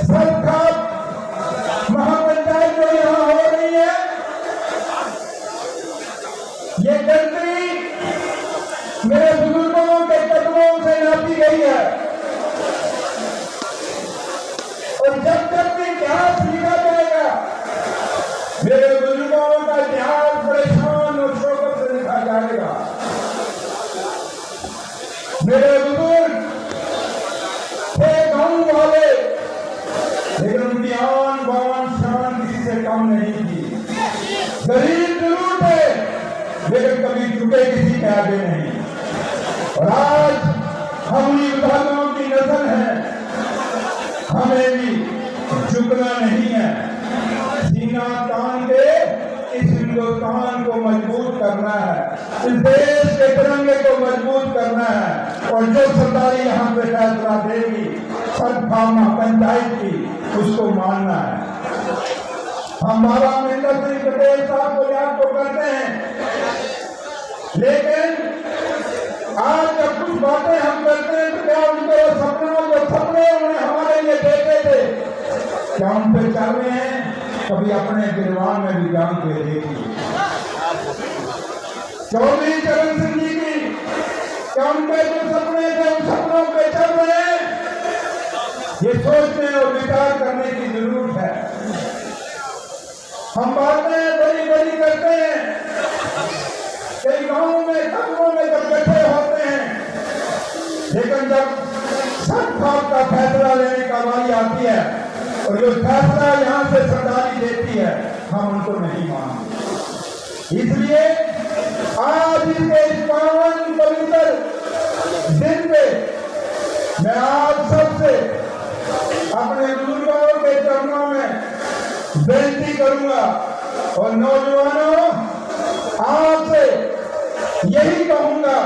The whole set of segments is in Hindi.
सबका महापंचायत जो यहाँ हो रही है, ये गिनती मेरे बुजुर्गों के कदमों से नापी गई है। और जब जब भी इतिहास लिखा जाएगा, मेरे बुजुर्गों का इतिहास बड़े शान और शौकत से लिखा जाएगा। मेरे बुजुर्ग थे गांव वाले, लेकिन उनकी आन बान शान किसी से कम नहीं थी। गरीब जरूर थे, लेकिन कभी झुके किसी के आगे नहीं। और आज हम विभागों की नस्ल है, हमें भी झुकना नहीं है। सीना तान के इस हिंदुस्तान को मजबूत करना है, इस देश के तिरंगे को मजबूत करना है। और जो सरदारी यहाँ पे फैसला देगी सदभावना पंचायत की, उसको मानना है। हम बाबा महेंद्र सिंह पटेल साहब को याद तो करते हैं, लेकिन आज जब कुछ बातें हम करते हैं तो क्या उनके सपने उन्होंने हमारे लिए देखे थे, क्या उन पे चल रहे हैं? कभी अपने गिरवान में भी जान के देखिए। चौधरी चरण सिंह जी की क्या उनके जो सपने थे उन सपनों पे चल रहे हैं? ये सोचने और विचार करने की जरूरत है। हम बातें बड़ी बड़ी करते हैं, कई गांवों में कदमों में जब इकट्ठे होते हैं, लेकिन जब सरकार का फैसला लेने का बारी आती है और जो फैसला यहाँ से सरदारी देती है, हम उनको नहीं मानते। इसलिए आज के इस पावन पवित्र दिन पे मैं आप सबसे अपने बुजुर्गों के चरणों में बेनती करूंगा और नौजवानों आपसे यही कहूंगा,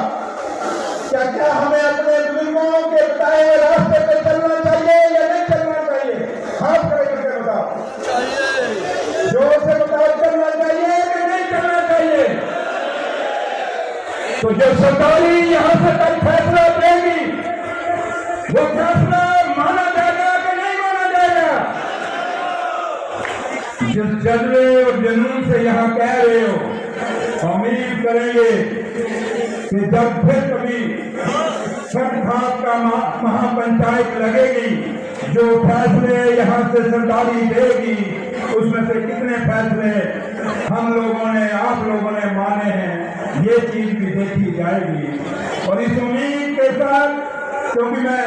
क्या हमें अपने बुजुर्गों के बताए हुए रास्ते पर चलना चाहिए या नहीं चलना चाहिए? हाथ खड़े करके बताओ, जोर से बताओ, चलना चाहिए कि नहीं चलना चाहिए? तो जो सरदारी यहाँ से कल फैसला देगी, वो फैसला माना जाएगा कि नहीं माना जाएगा? जिस जज्बे और जुनून से यहाँ कह रहे हो, उम्मीद करेंगे कि जब फिर कभी छठ का महापंचायत लगेगी, जो फैसले यहाँ से सरदारी देगी, उसमें से कितने फैसले हम लोगों ने, आप लोगों ने माने हैं, ये चीज भी देखी जाएगी। और इस उम्मीद के साथ, क्योंकि मैं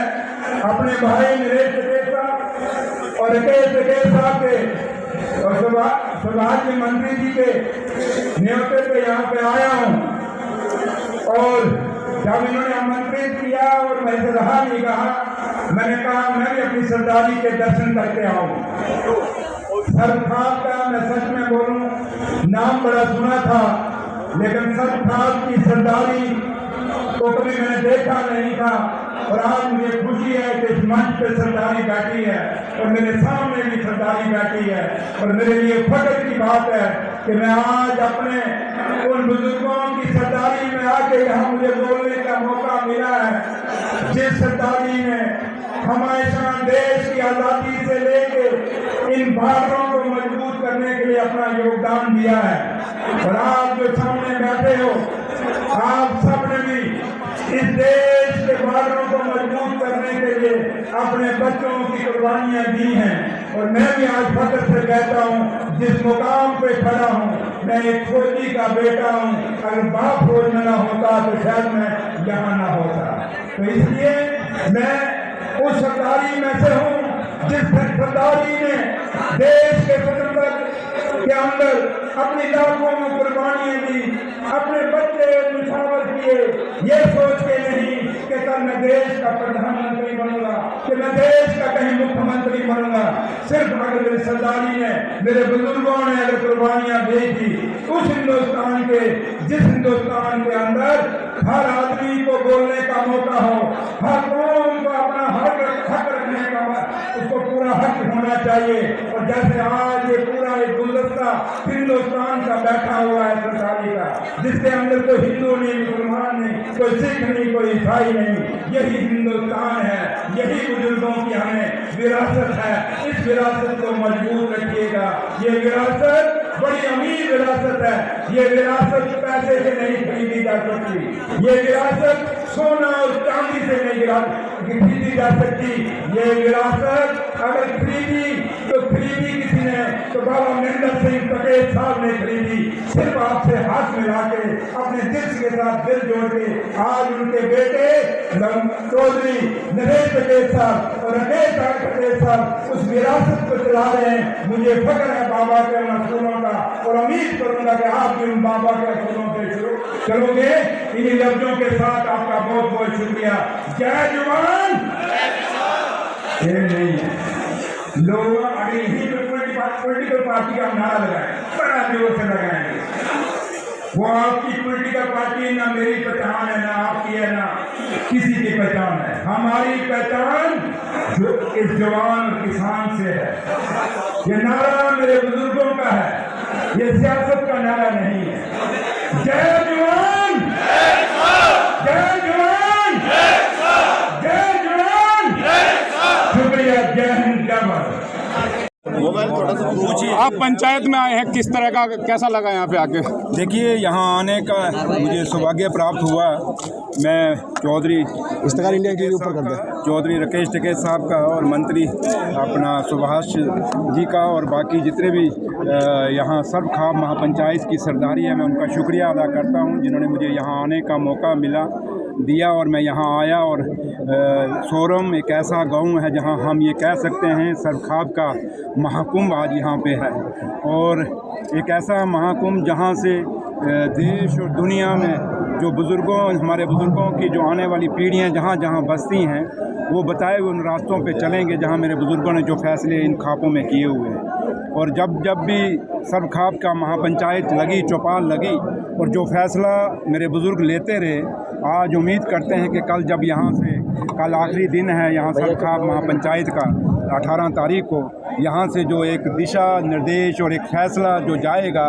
अपने भाई नरेश साहब और राकेश साहब के और सौभाग्य मंत्री जी के न्योते पे यहाँ पे आया हूँ, और जब इन्होंने आमंत्रित किया और मैं रहा नहीं कहा, मैंने कहा मैं भी अपनी सरदारी के दर्शन करके आऊँ। सरदार का मैं सच में बोलूं, नाम बड़ा सुना था, लेकिन सरदार की सरदारी को कभी मैंने देखा नहीं था। और आज मुझे खुशी है कि इस मंच पे सरदारी बैठी है और मेरे सामने भी सरदारी बैठी है, और मेरे लिए फख्र की बात है कि मैं आज अपने उन बुजुर्गों की सरदारी में आके यहाँ मुझे बोलने का मौका मिला है, जिस सरदारी ने हमेशा देश की आजादी से लेके इन बॉर्डरों को मजबूत करने के लिए अपना योगदान दिया है। और आप जो सामने बैठे हो, आप सबने भी इस देश के बॉर्डरों को मजबूत करने के लिए अपने बच्चों की कुर्बानियां दी हैं। और मैं भी आज फख्र से कहता हूँ, जिस मुकाम पे खड़ा हूँ, मैं एक फौजी का बेटा हूँ। अगर बाप फौज में ना होता तो शायद मैं यहाँ ना होता। तो इसलिए मैं उस सरदारी में से हूँ जिस सरदारी ने देश के स्वतंत्रता के अंदर अपनी लाखों में कुर्बानियां दी, अपने बच्चे निछावर किए, ये सोच के नहीं कि कल मैं देश का प्रधानमंत्री बनूंगा, कि मैं देश का कहीं मुख्यमंत्री बनूंगा। सिर्फ अगर मेरी सरदारी ने, मेरे बुजुर्गों ने अगर कुर्बानियां दी थी, उस हिंदुस्तान के, जिस हिंदुस्तान के अंदर हर आदमी को बोलने का मौका हो, हर कौम को अपना हक रखने का, उसको पूरा पूरा हक होना चाहिए। और जैसे आज ये पूरा एक गुलदस्ता हिंदुस्तान का बैठा हुआ है सरकारी का, जिसके अंदर कोई हिंदू नहीं, मुसलमान नहीं, कोई सिख नहीं, कोई ईसाई नहीं, यही हिंदुस्तान है, यही बुजुर्गों की हमें विरासत है। इस विरासत को मजबूत रखिएगा। ये विरासत बड़ी अमीर विरासत है। ये विरासत पैसे से नहीं खरीदी जा सकती। ये विरासत सोना और चांदी से नहीं खरीदी जा सकती। ये विरासत अगर खरीदी तो खरीदी किसी ने तो बाबा महेंद्र सिंह पटेल साहब ने खरीदी, सिर्फ आपसे हाथ मिला के अपने दिल के साथ दिल जोड़ के। आज उनके बेटे चौधरी नरेश पटेल साहब और राकेश पटेल साहब उस विरासत को चला रहे हैं। मुझे फख्र है बाबा के असूलों का और उम्मीद करूंगा कि आप भी उन बाबा के असूलों पे चलोगे। इन्हीं लफ्जों के साथ आपका बहुत बहुत शुक्रिया। जय जवान। ये नहीं है लोग अगर यही पॉलिटिकल पार्टी का नारा लगाए, बड़ा जोर से लगाएंगे। वो आपकी पॉलिटिकल पार्टी ना मेरी पहचान है, ना आपकी है, ना किसी की पहचान है। हमारी पहचान जो इस जवान किसान से है। ये नारा मेरे बुजुर्गों का है, ये सियासत का नारा नहीं है। जय जवान, जय जवान, जय जवान। शुक्रिया। जय हिंद, जय भारत। आप पंचायत में आए हैं, किस तरह का कैसा लगा यहाँ पे आके? देखिए, यहाँ आने का मुझे सौभाग्य प्राप्त हुआ। मैं चौधरी इस्तेकाल इंडिया के ऊपर कर दे चौधरी राकेश टिकैत साहब का और मंत्री अपना सुभाष जी का और बाकी जितने भी यहाँ सर्वखाप महापंचायत की सरदारी है, मैं उनका शुक्रिया अदा करता हूँ जिन्होंने मुझे यहाँ आने का मौका दिया और मैं यहाँ आया। और सोरम एक ऐसा गांव है जहाँ हम ये कह सकते हैं सर्वखाप का महाकुंभ आज यहाँ पे है। और एक ऐसा महाकुंभ जहाँ से देश और दुनिया में जो हमारे बुज़ुर्गों की जो आने वाली पीढ़ियाँ जहाँ जहाँ बसती हैं, वो बताए हुए उन रास्तों पे चलेंगे जहाँ मेरे बुज़ुर्गों ने जो फैसले इन खापों में किए हुए हैं। और जब भी सर्वखाप का महापंचायत लगी, चौपाल लगी और जो फैसला मेरे बुज़ुर्ग लेते रहे, आज उम्मीद करते हैं कि कल आखिरी दिन है यहाँ सर्वखाप महापंचायत का 18 तारीख को, यहाँ से जो एक दिशा निर्देश और एक फ़ैसला जो जाएगा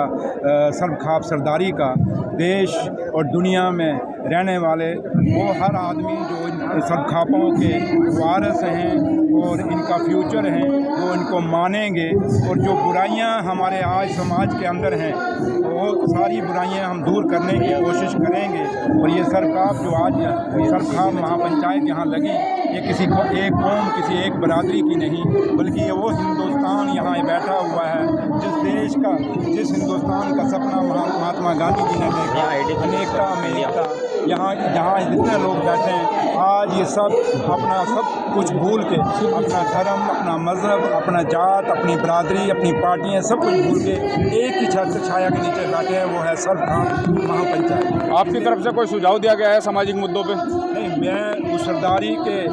सर्वखाप सरदारी का, देश और दुनिया में रहने वाले वो हर आदमी जो इन सर्वखापों के वारिस हैं और इनका फ्यूचर हैं, वो इनको मानेंगे। और जो बुराइयां हमारे आज समाज के अंदर हैं, वो सारी बुराइयां हम दूर करने की कोशिश करेंगे। और ये सर्वखाप जो आज सर्वखाप महापंचायत यहाँ लगी, ये किसी एक कौम, किसी एक बरादरी की नहीं, बल्कि ये वो हिंदुस्तान यहाँ बैठा हुआ है जिस हिंदुस्तान का सपना महात्मा गांधी जी ने देखा, अनेकता में एकता। यहाँ जितने लोग बैठे हैं आज, ये सब कुछ भूल के, अपना धर्म, अपना मज़हब, अपना जात, अपनी बरादरी, अपनी पार्टियाँ, सब कुछ भूल के एक ही छत छाया के नीचे बैठे हैं, वो है सर्वखाप महापंचायत। आपकी तरफ से कोई सुझाव दिया गया है सामाजिक मुद्दों पे? नहीं, मैं उस सरदारी के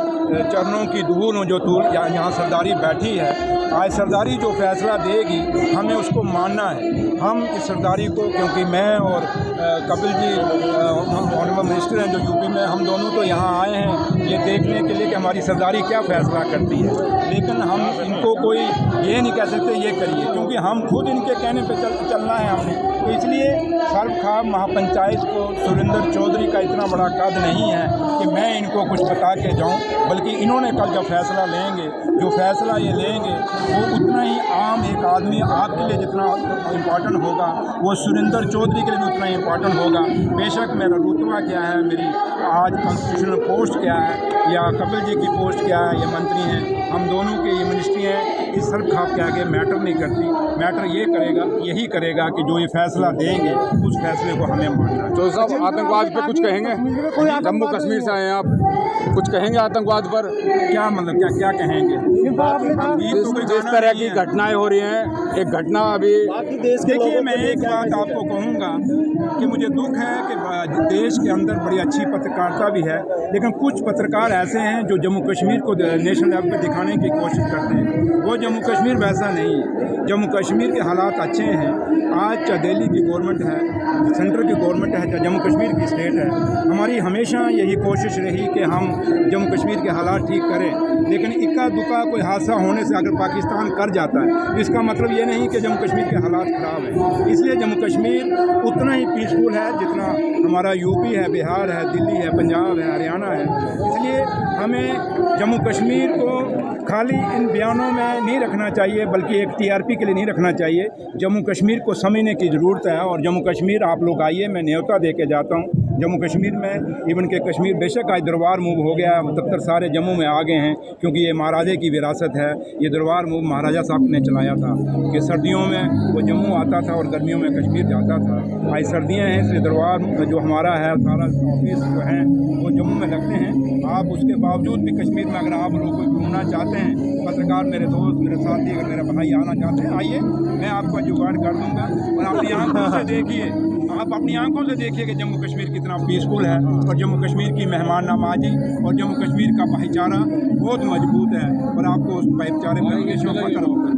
चरणों की धूल हूँ जो यहाँ सरदारी बैठी है। आज सरदारी जो फैसला देगी हमें उसको मानना है। हम इस सरदारी को, क्योंकि मैं और कपिल जी ऑनरेबल मिनिस्टर हैं जो यूपी में, हम दोनों तो यहाँ आए हैं ये देखने के लिए कि हमारी सरदारी क्या फैसला करती है। लेकिन हम इनको कोई ये नहीं कह सकते ये करिए, क्योंकि हम खुद इनके कहने पे चलना है हमने। तो इसलिए सर्वखाप महापंचायत को सुरेंद्र चौधरी का इतना बड़ा कद नहीं है कि मैं इनको कुछ बता के जाऊँ, बल्कि इन्होंने कल जब फैसला लेंगे, जो फैसला ये लेंगे वो उतना ही आम एक आदमी आपके लिए जितना इम्पॉर्टेंट होगा, वो सुरेंद्र चौधरी के लिए भी उतना ही इम्पॉर्टेंट होगा। बेशक मेरा रुतबा क्या है, मेरी आज कॉन्स्टिट्यूशनल पोस्ट क्या है, या कपिल जी की पोस्ट क्या है, ये मंत्री हैं, हम दोनों के ये मिनिस्ट्री हैं, इस सर्वखाप के आगे मैटर नहीं करती। मैटर यही करेगा कि जो ये फैसला देंगे उस फैसले को हमें मानना है। तो सब आतंकवाद पे कुछ कहेंगे? जम्मू कश्मीर से आए हैं आप, कुछ कहेंगे आतंकवाद पर? क्या मतलब क्या कहेंगे? जिस तरह की घटनाएं हो रही हैं, एक घटना अभी देखिए, मैं एक बात आपको कहूँगा कि मुझे दुख है कि देश के अंदर बड़ी अच्छी पत्रकारिता भी है, लेकिन कुछ पत्रकार ऐसे हैं जो जम्मू कश्मीर को नेशनल लेवल पे दिखाने की कोशिश करते हैं। वो जम्मू कश्मीर वैसा नहीं है। जम्मू कश्मीर के हालात अच्छे हैं। आज चाहे दिल्ली की गवर्नमेंट है, सेंट्रल की गवर्नमेंट है, चाहे जम्मू कश्मीर की स्टेट है, हमारी हमेशा यही कोशिश रही कि हम जम्मू कश्मीर के हालात ठीक करें। लेकिन इक्का दुक्का कोई हादसा होने से अगर पाकिस्तान कर जाता है, इसका मतलब ये नहीं कि जम्मू कश्मीर के हालात ख़राब हैं। इसलिए जम्मू कश्मीर उतना ही पीसफुल है जितना हमारा यूपी है, बिहार है, दिल्ली है, पंजाब है, हरियाणा है। इसलिए हमें जम्मू कश्मीर को खाली इन बयानों में नहीं रखना चाहिए, बल्कि एक टीआरपी के लिए नहीं रखना चाहिए। जम्मू कश्मीर को समझने की ज़रूरत है। और जम्मू कश्मीर आप लोग आइए, मैं न्योता दे के जाता हूँ। जम्मू कश्मीर में इवन के कश्मीर बेशक आज दरबार मूव हो गया, दफ्तर सारे जम्मू में आ गए हैं, क्योंकि ये महाराजे की विरासत है। ये दरबार मूव महाराजा साहब ने चलाया था कि सर्दियों में वो जम्मू आता था और गर्मियों में कश्मीर जाता था। आज सर्दियाँ हैं, इसलिए दरबार जो हमारा है सारा ऑफिस जो है वो जम्मू में लगते हैं। आप उसके बावजूद भी कश्मीर में अगर आप लोग कोई घूमना चाहते हैं, पत्रकार मेरे दोस्त, मेरे साथी, अगर मेरे भाई आना चाहते हैं, आइए, मैं आपका जुगाड़ कर दूँगा। और अपनी आँखों से देखिए, आप अपनी आंखों से देखिए कि जम्मू कश्मीर कितना पीसफुल है और जम्मू कश्मीर की मेहमान नवाजी और जम्मू कश्मीर का भाईचारा बहुत मजबूत है। और आपको उस भाईचारे पर हमेशा फख्र होगा।